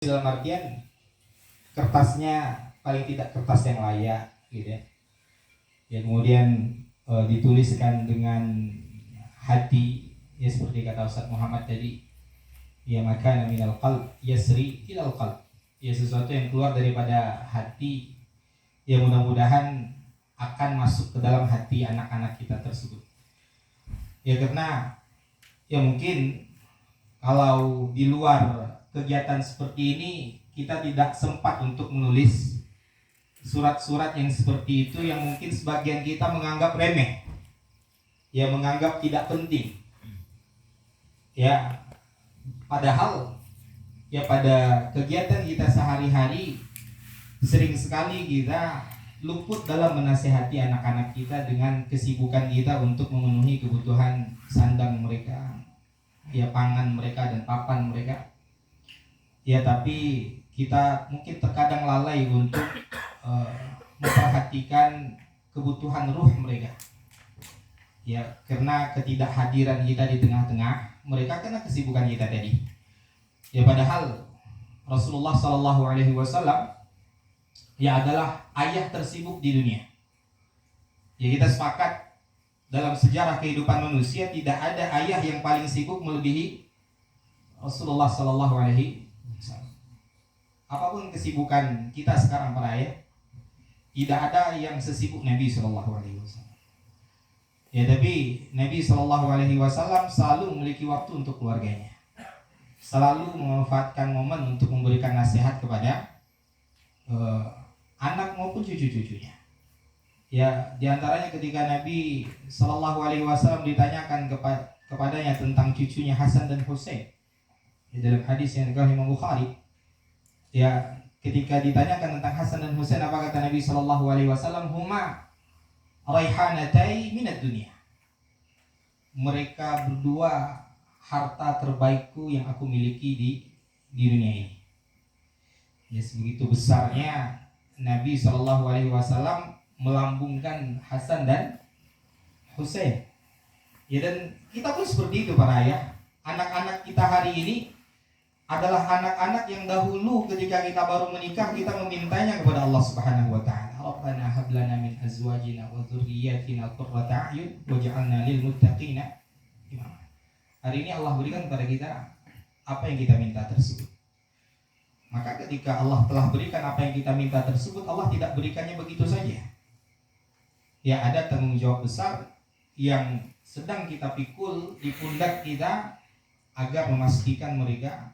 dalam artian kertasnya paling tidak kertas yang layak gitu ya. Ya kemudian dituliskan dengan hati ya seperti kata Ustaz Muhammad tadi, ya maka minal qalb yasri ilal qalb. Ya sesuatu yang keluar daripada hati ya mudah-mudahan akan masuk ke dalam hati anak-anak kita tersebut. Ya karena ya mungkin kalau di luar kegiatan seperti ini kita tidak sempat untuk menulis surat-surat yang seperti itu yang mungkin sebagian kita menganggap remeh, ya menganggap tidak penting. Ya padahal ya pada kegiatan kita sehari-hari sering sekali kita luput dalam menasihati anak-anak kita dengan kesibukan kita untuk memenuhi kebutuhan sandang mereka, ya pangan mereka dan papan mereka. Ya tapi kita mungkin terkadang lalai untuk memperhatikan kebutuhan ruh mereka. Ya karena ketidakhadiran kita di tengah-tengah mereka karena kesibukan kita tadi. Ya padahal Rasulullah SAW ya adalah ayah tersibuk di dunia. Ya kita sepakat dalam sejarah kehidupan manusia tidak ada ayah yang paling sibuk melebihi Rasulullah SAW. Apapun kesibukan kita sekarang para ayah, tidak ada yang sesibuk Nabi SAW. Ya tapi Nabi SAW selalu memiliki waktu untuk keluarganya, selalu memanfaatkan momen untuk memberikan nasihat kepada anak maupun cucu-cucunya. Ya diantaranya ketika Nabi SAW ditanyakan kepadanya tentang cucunya Hasan dan Husain, dalam hadis yang diriwayatkan Imam Bukhari. Ya ketika ditanyakan tentang Hasan dan Husain, apa kata Nabi SAW? Huma raihanatai minad dunia. Mereka berdua harta terbaikku yang aku miliki di dunia ini. Ya sebegitu besarnya Nabi SAW melambungkan Hasan dan Husain. Ya dan kita pun seperti itu para ayah. Anak-anak kita hari ini adalah anak-anak yang dahulu ketika kita baru menikah kita memintanya kepada Allah Subhanahu wa taala, Rabbana hab lana min azwajina wa dzurriyyatina qurrata a'yun waj'alna lil muttaqina imama. Hari ini Allah berikan kepada kita apa yang kita minta tersebut. Maka ketika Allah telah berikan apa yang kita minta tersebut, Allah tidak berikannya begitu saja. Ya ada tanggung jawab besar yang sedang kita pikul di pundak kita agar memastikan mereka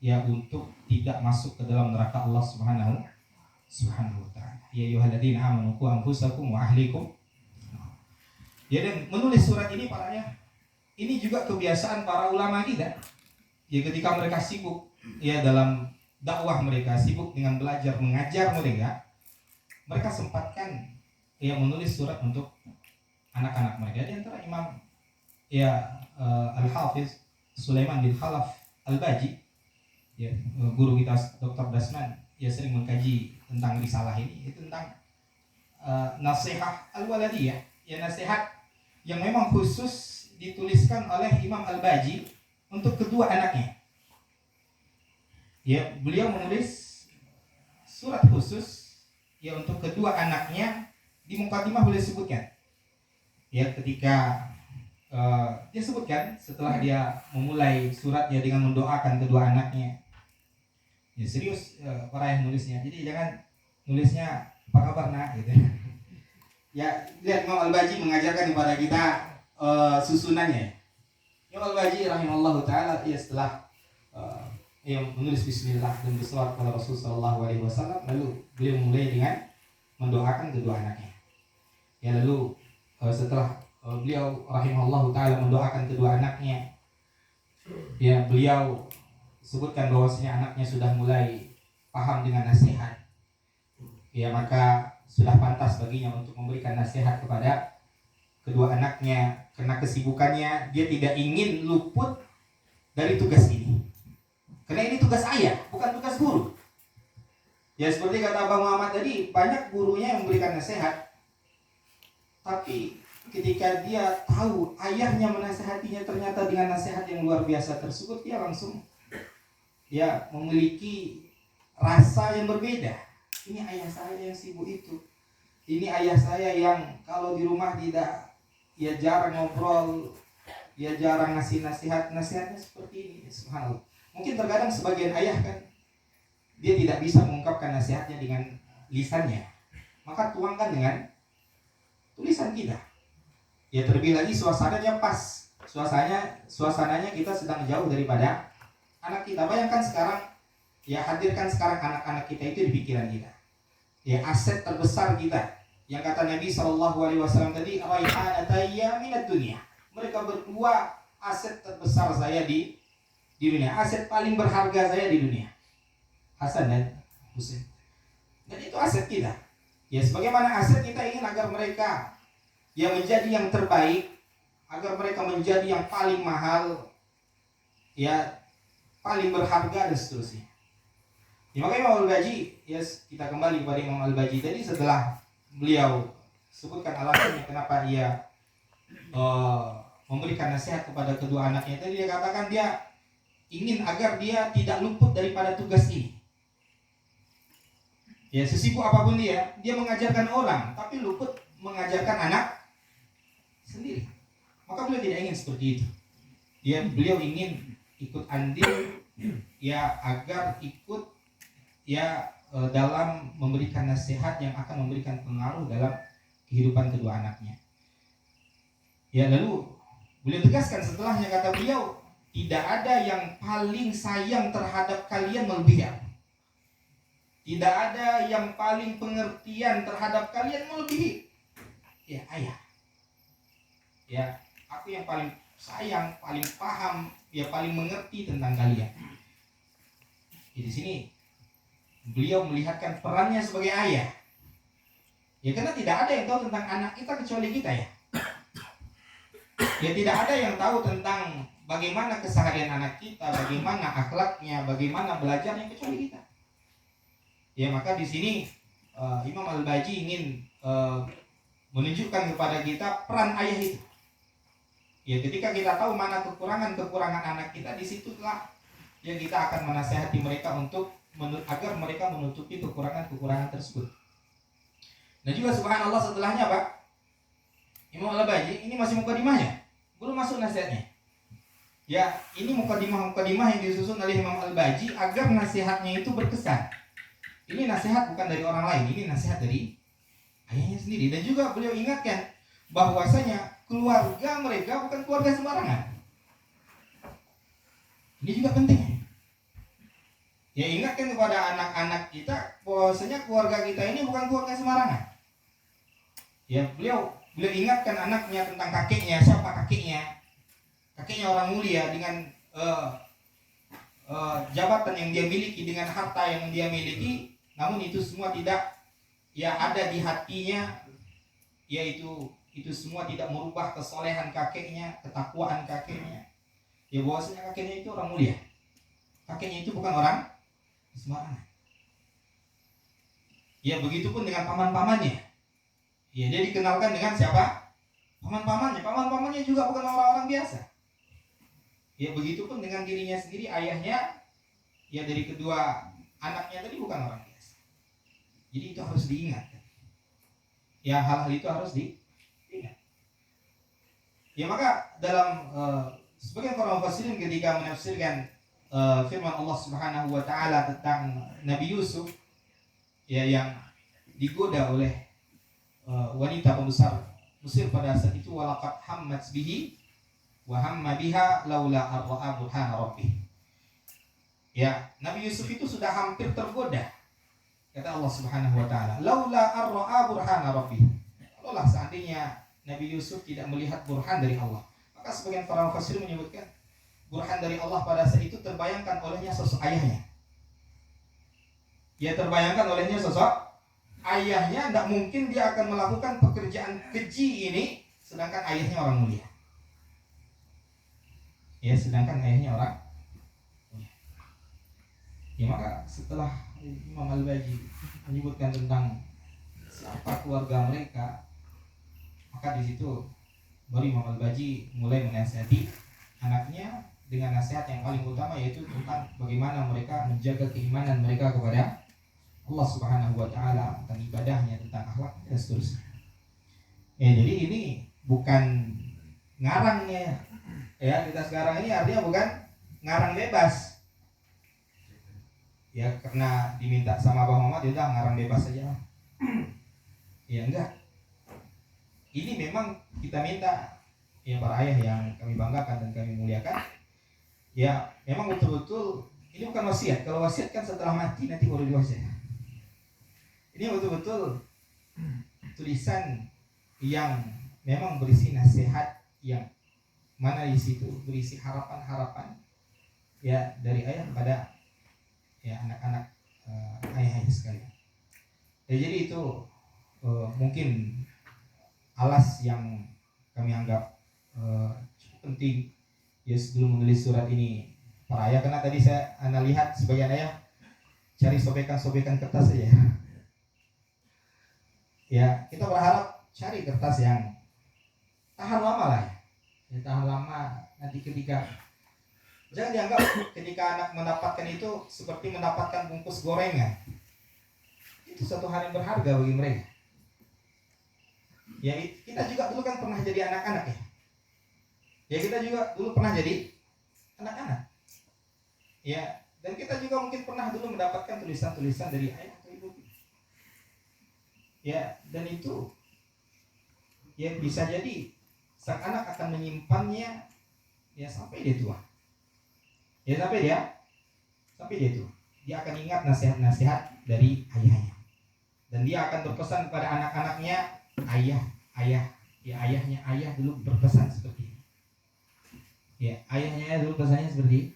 ya untuk tidak masuk ke dalam neraka Allah Subhanahu wa taala. Ya ayyuhalladzina amanu qu anfusakum wa ahlikum. Ya dan menulis surat ini para ayah, ini juga kebiasaan para ulama kita. Ya ketika mereka sibuk ya dalam dakwah mereka, sibuk dengan belajar mengajar mereka sempatkan ya menulis surat untuk anak-anak mereka. Di antara Imam ya Al-Hafiz Sulaiman bin Khalaf Al-Baji, ya, guru kita Dr. Dasman ya sering mengkaji tentang risalah ini, itu tentang nasihat al-waladiyah, ya nasihat yang memang khusus dituliskan oleh Imam Al-Baji untuk kedua anaknya. Ya beliau menulis surat khusus ya untuk kedua anaknya. Di mukaddimah boleh sebutkan ya ketika dia sebutkan setelah dia memulai suratnya dengan mendoakan kedua anaknya. Ya serius para yang nulisnya. Jadi jangan nulisnya apa kabar nak gitu. Ya lihat Imam Al-Baji mengajarkan kepada kita susunannya. Imam Al-Baji rahimallahu taala ya setelah yang menulis bismillah dan berselawat kepada Rasulullah SAW, lalu beliau memulai dengan mendoakan kedua anaknya. Ya lalu setelah beliau rahimallahu taala mendoakan kedua anaknya, ya beliau sebutkan bahwasanya anaknya sudah mulai paham dengan nasihat. Ya maka sudah pantas baginya untuk memberikan nasihat kepada kedua anaknya, karena kesibukannya dia tidak ingin luput dari tugas ini. Karena ini tugas ayah, bukan tugas guru. Ya seperti kata Abang Muhammad tadi, banyak gurunya yang memberikan nasihat, tapi ketika dia tahu ayahnya menasihatinya ternyata dengan nasihat yang luar biasa tersebut, dia langsung ya memiliki rasa yang berbeda. Ini ayah saya yang sibuk itu. Ini ayah saya yang kalau di rumah tidak, ya jarang ngobrol, ya jarang ngasih nasihat. Nasihatnya seperti ini, subhanallah. Mungkin terkadang sebagian ayah kan, dia tidak bisa mengungkapkan nasihatnya dengan lisannya, maka tuangkan dengan tulisan kita. Ya terlebih lagi suasananya pas, suasananya kita sedang jauh daripada anak kita. Bayangkan sekarang, ya hadirkan sekarang anak-anak kita itu di pikiran kita. Ya aset terbesar kita. Yang kata Nabi SAW tadi, raihanatayya minad dunya. Mereka berdua aset terbesar saya di dunia. Aset paling berharga saya di dunia. Hasan dan Husain. Dan itu aset kita. Ya sebagaimana aset kita ingin agar mereka yang menjadi yang terbaik, agar mereka menjadi yang paling mahal, ya paling berharga dan seterusnya. Ya, maka Imam Al-Baji, kita kembali kepada Imam Al-Baji tadi, setelah beliau sebutkan alasannya kenapa ia memberikan nasihat kepada kedua anaknya tadi, dia katakan dia ingin agar dia tidak luput daripada tugas ini. Ya sesibuk apapun dia mengajarkan orang, tapi luput mengajarkan anak sendiri. Maka beliau tidak ingin seperti itu. Beliau ingin ikut andil, ya agar ikut dalam memberikan nasihat yang akan memberikan pengaruh dalam kehidupan kedua anaknya. Ya lalu beliau tegaskan setelahnya, kata beliau, tidak ada yang paling sayang terhadap kalian melebihi aku. Tidak ada yang paling pengertian terhadap kalian melebihi ya ayah. Ya, aku yang paling sayang, paling paham, ya paling mengerti tentang kalian. Di sini beliau melihatkan perannya sebagai ayah. Ya karena tidak ada yang tahu tentang anak kita kecuali kita ya. Ya tidak ada yang tahu tentang bagaimana keseharian anak kita, bagaimana akhlaknya, bagaimana belajarnya kecuali kita. Ya maka di sini Imam Al-Baji ingin menunjukkan kepada kita peran ayah itu. Ya ketika kita tahu mana kekurangan anak kita, disitulah yang kita akan menasihati mereka untuk agar mereka menutupi kekurangan tersebut. Dan juga subhanallah setelahnya Pak, Imam Al-Baji ini masih mukadimahnya, belum masuk nasihatnya. Ya ini mukadimah yang disusun oleh Imam Al-Baji agar nasihatnya itu berkesan. Ini nasihat bukan dari orang lain, ini nasihat dari ayahnya sendiri. Dan juga beliau ingatkan bahwasanya keluarga mereka bukan keluarga sembarangan. Ini juga penting. Ya ingatkan kepada anak-anak kita bahwasanya keluarga kita ini bukan keluarga sembarangan. Ya beliau ingatkan anaknya tentang kakeknya, siapa kakeknya. Kakeknya orang mulia dengan jabatan yang dia miliki, dengan harta yang dia miliki. Namun itu semua tidak ada di hatinya, yaitu itu semua tidak merubah kesolehan kakeknya, ketakwaan kakeknya. Ya bahwasanya kakeknya itu orang mulia. Kakeknya itu bukan orang sembarangan. Ya begitupun dengan paman-pamannya. Ya dia dikenalkan dengan siapa? Paman-pamannya. Paman-pamannya juga bukan orang-orang biasa. Ya begitupun dengan dirinya sendiri, ayahnya, ya dari kedua anaknya tadi bukan orang biasa. Jadi itu harus diingat. Ya hal-hal itu harus diingat. Ya maka dalam sebagian para mufassirin ketika menafsirkan firman Allah Subhanahu wa taala tentang Nabi Yusuf, ya yang digoda oleh wanita pembesar Mesir pada saat itu, walaqad hammat bihi wa hamma biha laula ar-ra'a burhana rabbih. Ya, Nabi Yusuf itu sudah hampir tergoda. Kata Allah Subhanahu wa taala, laula ar-ra'a burhana rabbih. Kalaulah seandainya Nabi Yusuf tidak melihat burhan dari Allah. Maka sebagian para mufassir menyebutkan burhan dari Allah pada saat itu terbayangkan olehnya sosok ayahnya. Ya terbayangkan olehnya sosok ayahnya, tidak mungkin dia akan melakukan pekerjaan keji ini sedangkan ayahnya orang mulia. Ya sedangkan ayahnya orang mulia. Ya maka setelah Imam Al-Baji menyebutkan tentang siapa keluarga mereka, maka di situ baru Imam Al-Baji mulai menasihati anaknya dengan nasihat yang paling utama, yaitu tentang bagaimana mereka menjaga keimanan mereka kepada Allah Subhanahu wa taala, tentang ibadahnya, tentang akhlak dan seterusnya. Jadi ini bukan ngarangnya ya, kita sekarang ini artinya bukan ngarang bebas. Ya karena diminta sama Abah Muhammad, ya udah ngarang bebas saja. Ya enggak. Ini memang kita minta ya para ayah yang kami banggakan dan kami muliakan. Ya memang betul-betul ini bukan wasiat. Kalau wasiat kan setelah mati nanti baru diwasiat. Ini betul-betul tulisan yang memang berisi nasihat, yang mana di situ berisi harapan-harapan ya dari ayah kepada ya anak-anak ayah-ayah sekalian. Ya, jadi itu mungkin alas yang kami anggap cukup penting ya sebelum menulis surat ini para ayah, karena tadi saya lihat sebagian ayah cari sobekan-sobekan kertas saja. Ya kita berharap cari kertas yang tahan lama lah ya, tahan lama. Nanti ketika jangan dianggap ketika anak mendapatkan itu seperti mendapatkan bungkus gorengan. Itu suatu hal yang berharga bagi mereka. Ya kita juga dulu kan pernah jadi anak-anak ya. Ya kita juga dulu pernah jadi anak-anak. Ya dan kita juga mungkin pernah dulu mendapatkan tulisan-tulisan dari ayah atau ibu. Ya dan itu ya bisa jadi sang anak akan menyimpannya ya sampai dia tua. Ya sampai dia tua. Dia akan ingat nasihat-nasihat dari ayahnya. Dan dia akan berpesan kepada anak-anaknya, ayah, ya ayah dulu berpesan seperti ini. Ya, ayahnya dulu pesannya seperti ini.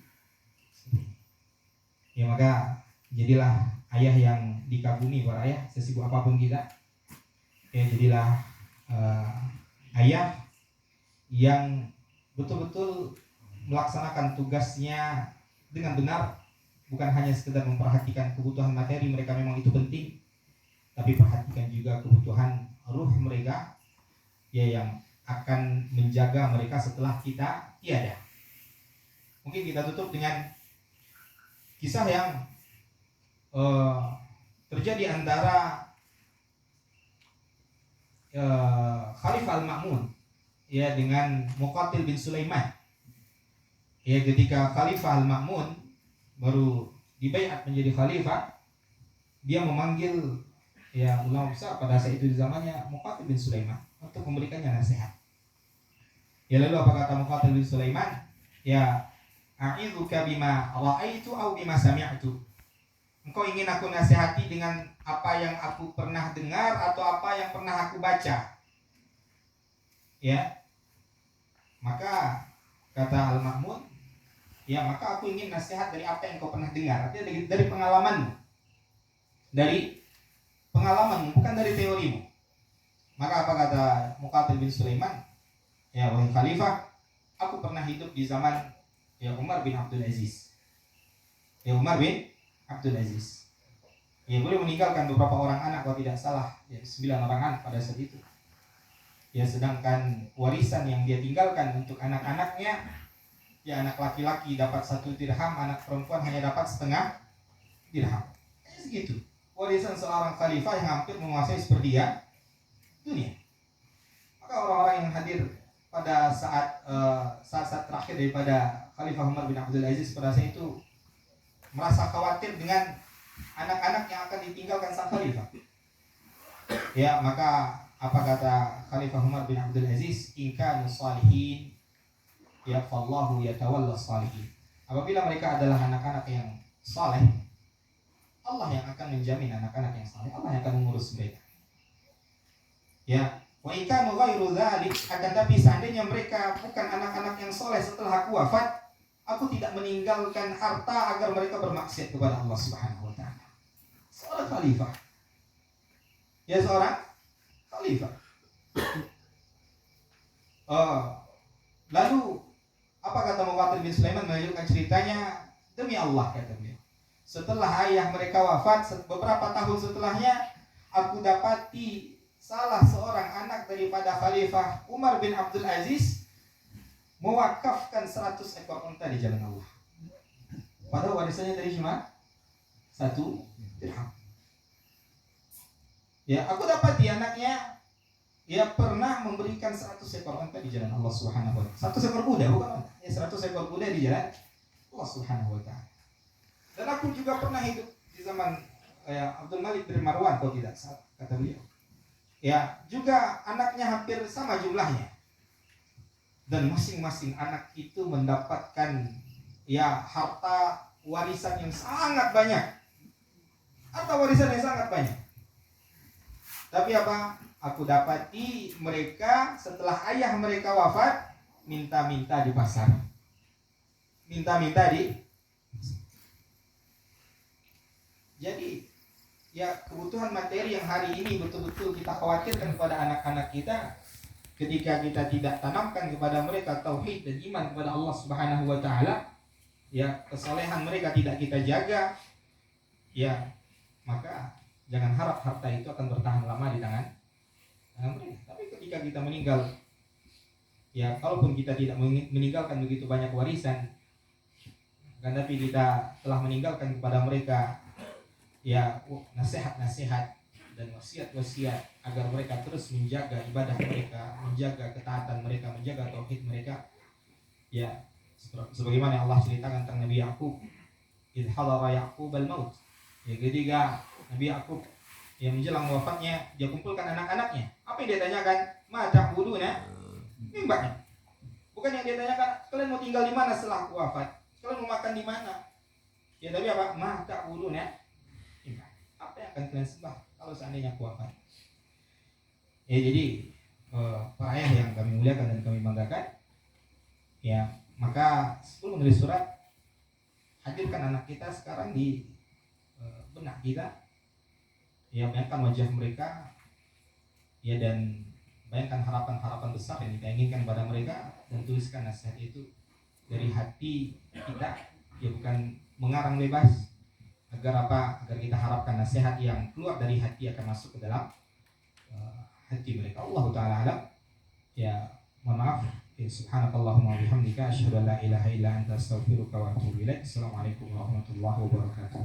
Ya maka jadilah ayah yang dikagumi para ayah, sesibuk apapun kita. Ya jadilah ayah yang betul-betul melaksanakan tugasnya dengan benar, bukan hanya sekedar memperhatikan kebutuhan materi mereka, memang itu penting, tapi perhatikan juga kebutuhan ruh mereka ya, yang akan menjaga mereka setelah kita tiada. Mungkin kita tutup dengan kisah yang terjadi antara Khalifah Al-Ma'mun ya dengan Muqatil bin Sulaiman. Ya ketika Khalifah Al-Ma'mun baru dibaiat menjadi khalifah, dia memanggil ya ulama besar pada saat itu di zamannya Muqatil bin Sulaiman untuk memberikannya nasihat. Ya lalu apa kata Muqatil bin Sulaiman? Ya a'idzuka bima ra'aitu au bima sami'tu. Engkau ingin aku nasihati dengan apa yang aku pernah dengar atau apa yang pernah aku baca? Ya. Maka kata Al-Ma'mun, ya maka aku ingin nasihat dari apa yang kau pernah dengar, artinya dari pengalamanmu. Dari pengalamanmu, bukan dari teorimu. Maka apa kata Muqatil bin Sulaiman? Ya wahai khalifah, aku pernah hidup di zaman ya Umar bin Abdul Aziz. Ya Umar bin Abdul Aziz. Ya boleh meninggalkan beberapa orang anak kalau tidak salah, ya 9 orang anak pada saat itu. Ya sedangkan warisan yang dia tinggalkan untuk anak-anaknya, ya anak laki-laki dapat 1 dirham, anak perempuan hanya dapat setengah dirham. Hanya segitu. Warisan seorang khalifah yang hampir menguasai sepertiga dunia. Maka orang-orang yang hadir pada saat terakhir daripada Khalifah Umar bin Abdul Aziz pada saat itu merasa khawatir dengan anak-anak yang akan ditinggalkan sang khalifah. Ya maka apa kata Khalifah Umar bin Abdul Aziz? In kanu salihin ya fallahu yatawalla salihin. Apabila mereka adalah anak-anak yang saleh, Allah yang akan menjamin anak-anak yang saleh, Allah yang akan mengurus mereka. Ya, wa in kanu ghairu dzalik, akan tapi seandainya mereka bukan anak-anak yang saleh setelah aku wafat, aku tidak meninggalkan harta agar mereka bermaksiat kepada Allah Subhanahu wa taala. Seorang khalifah. Ya seorang khalifah. Lalu apa kata Muqatil bin Sulaiman menunjukkan ceritanya? Demi Allah kata beliau, setelah ayah mereka wafat, beberapa tahun setelahnya aku dapati salah seorang anak daripada Khalifah Umar bin Abdul Aziz mewakafkan 100 ekor unta di jalan Allah. Padahal warisannya dari cuma 1 dirham. Ya, aku dapati anaknya pernah memberikan 100 ekor unta di jalan Allah Subhanahu wa taala. 100 ekor kuda bukan unta. 100 ekor kuda di jalan Allah Subhanahu wa taala. Dan aku juga pernah hidup di zaman Abdul Malik bin Marwan kalau tidak salah kata beliau. Juga anaknya hampir sama jumlahnya. Dan masing-masing anak itu mendapatkan harta warisan yang sangat banyak. Harta warisan yang sangat banyak. Tapi apa? Aku dapati mereka setelah ayah mereka wafat minta-minta di pasar. Minta-minta di. Jadi kebutuhan materi yang hari ini betul-betul kita khawatirkan kepada anak-anak kita, ketika kita tidak tanamkan kepada mereka tauhid dan iman kepada Allah Subhanahu wa taala, kesalehan mereka tidak kita jaga, maka jangan harap harta itu akan bertahan lama di tangan mereka. Tapi ketika kita meninggal, kalaupun kita tidak meninggalkan begitu banyak warisan, tapi kita telah meninggalkan kepada mereka nasihat-nasihat dan wasiat-wasiat agar mereka terus menjaga ibadah mereka, menjaga ketaatan mereka, menjaga tauhid mereka. Sebagaimana Allah ceritakan tentang Nabi Yakub, idh hadara Yaqub al-maut. Ketika Nabi Yakub menjelang wafatnya, dia kumpulkan anak-anaknya. Apa yang dia tanyakan? Ma ta'buduna min ba'di. Bukan yang dia tanyakan, kalian mau tinggal di mana setelah aku wafat? Kalian mau makan di mana? Tapi apa? Ma ta'buduna. Apa yang akan kalian sembah kalau seandainya aku wafat? Jadi para ayah yang kami muliakan dan kami banggakan, maka sebelum menulis surat, hadirkan anak kita sekarang di benak kita, bayangkan wajah mereka, dan bayangkan harapan-harapan besar yang kita inginkan pada mereka, dan tuliskan nasihat itu dari hati kita, bukan mengarang bebas. Agar apa? Agar kita harapkan nasihat yang keluar dari hati akan masuk ke dalam hati mereka. Allah Ta'ala alam. Mohon maaf. Subhanakallahumma wa bihamdika asyhadu an la ilaha illa anta astaghfiruka wa atubu ilaik. Assalamualaikum warahmatullahi wabarakatuh.